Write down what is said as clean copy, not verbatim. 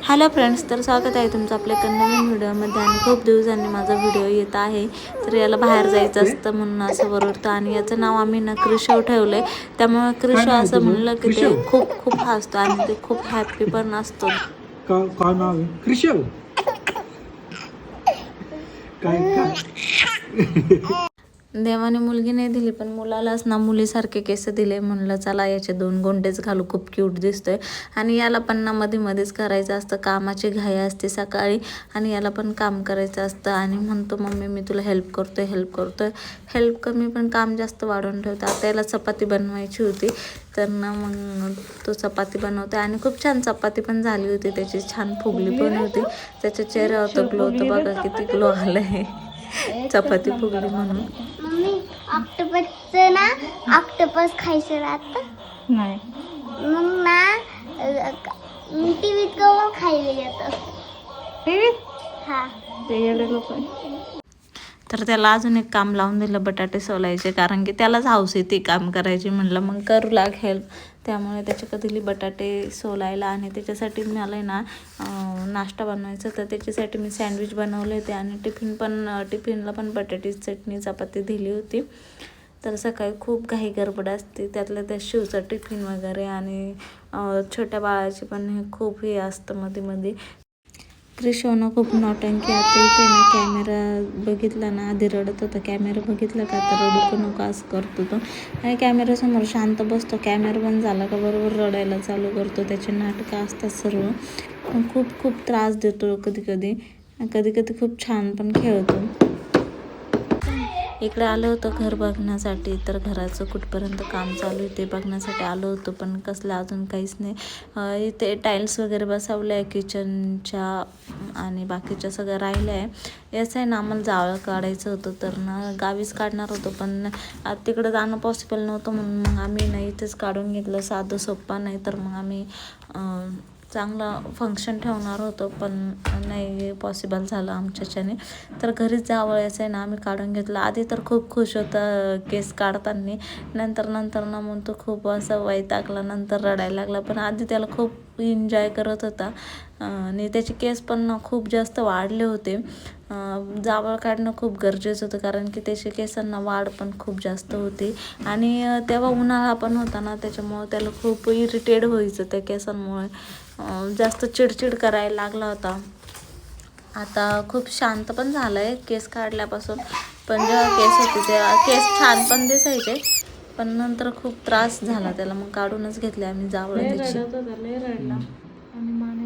Hello friends, तर स्वागत आहे तुमचं आपल्या एका नवीन व्हिडिओमध्ये. आणि खूप दिवसांनी माझा व्हिडिओ येत आहे. तर याला बाहेर जायचं असतं म्हणून असं बरोबरतं. आणि याचं नाव आम्ही ना क्रिशव ठेवलं आहे. त्यामुळे क्रिशव असं म्हणलं की ते खूप खूप हसतो आणि ते खूप हॅप्पी पण असतो. काय नाव आहे? क्रिशव. काय देवाने मुलगी नाही दिली, पण मुलालाच ना मुलीसारखे केस दिले. म्हणलं चला याचे 2 गोंडेच घालू, खूप क्यूट दिसतोय. आणि याला पण ना मध्ये मध्येच करायचं असतं, कामाची घाई असते सकाळी आणि याला पण काम करायचं असतं. आणि म्हणतो मम्मी मी तुला हेल्प करतोय. हेल्प कमी पण काम जास्त वाढवून ठेवतो. आता याला चपाती बनवायची होती, तर ना मग तो चपाती बनवतो. आणि खूप छान चपाती पण झाली होती, त्याची छान फुगली पण होती. त्याच्या चेहऱ्यावर तर ग्लो होतं, बघा किती ग्लो आलंय चपाती फुगली म्हणून. मम्मी ऑक्टोपसचं ना ऑक्टोपस खायचं राहतं नाही मग ना टीव्हीत कवा खायला येतं हा ते लोक. तर त्याला अजून एक काम लावून दिलं, बटाटे सोलायचे, कारण की त्यालाच हौस आहे ती काम करायची. म्हणलं मग करू लाग हेल्प. त्यामुळे त्याच्याकडे दिली बटाटे सोलायला. आणि त्याच्यासाठी मला ना नाश्ता बनवायचा, तर त्याच्यासाठी मी सँडविच बनवले होते. आणि टिफिनला पण बटाट्याची चटणी चपाती दिली होती. तर सकाळी खूप घाई गडबड असते, त्यातल्या त्या शिवचा टिफिन वगैरे. आणि छोट्या बाळाची पण हे खूप हे असतं मध्ये. क्रिशवनं खूप नौटंकी. आता इथे ना कॅमेरा बघितला ना, आधी रडत होता. कॅमेरा बघितला का तर रडू नको असं करतो तो. आणि कॅमेऱ्यासमोर शांत बसतो, कॅमेरा बंद झाला का बरोबर रडायला चालू करतो. त्याचे नाटकं असतात सर्व. पण खूप त्रास देतो कधी कधी खूप छान पण खेळतो. इकडे आलो होतो घर बघण्यासाठी, तर घराचं कुठपर्यंत काम चालू आहे ते बघण्यासाठी आलो होतो. पण कसलं अजून काहीच नाही. इथे टाईल्स वगैरे बसवलं आहे किचनच्या, आणि बाकीच्या सगळं राहिलं आहे. याचं आहे ना आम्हाला जावळ काढायचं होतं, तर ना गावीच काढणार होतो, पण तिकडं जाणं पॉसिबल नव्हतं. म्हणून मग आम्ही ना इथेच काढून घेतलं, साधं सोप्पा. नाही तर मग आम्ही चांगलं फंक्शन ठेवणार होतो, पण नाही पॉसिबल झालं आमच्याच्याने. तर घरीच जावं याचं आहे ना आम्ही काढून घेतलं. आधी तर खूप खुश होता केस काढताना, नंतर ना म्हणतो खूप असं वैतागला, नंतर रडायला लागला. पण आधी त्याला खूप एन्जॉय करत होता. आणि त्याचे केस पण ना खूप जास्त वाढले होते. जावळ काढणं खूप गरजेचं होतं, कारण की त्याच्या केसांना वाढ पण खूप जास्त होती. आणि तेव्हा उन्हाळा पण होता ना, त्याच्यामुळं त्याला खूप इरिटेड व्हायचं त्या केसांमुळे. जास्त चिडचिड करायला लागला होता. आता खूप शांत पण झालं आहे केस काढल्यापासून. पण जेव्हा केस होते तेव्हा केस छान पण दिसायचे, पण नंतर खूप त्रास झाला त्याला. मग काढूनच घेतले आम्ही जावळ त्याची.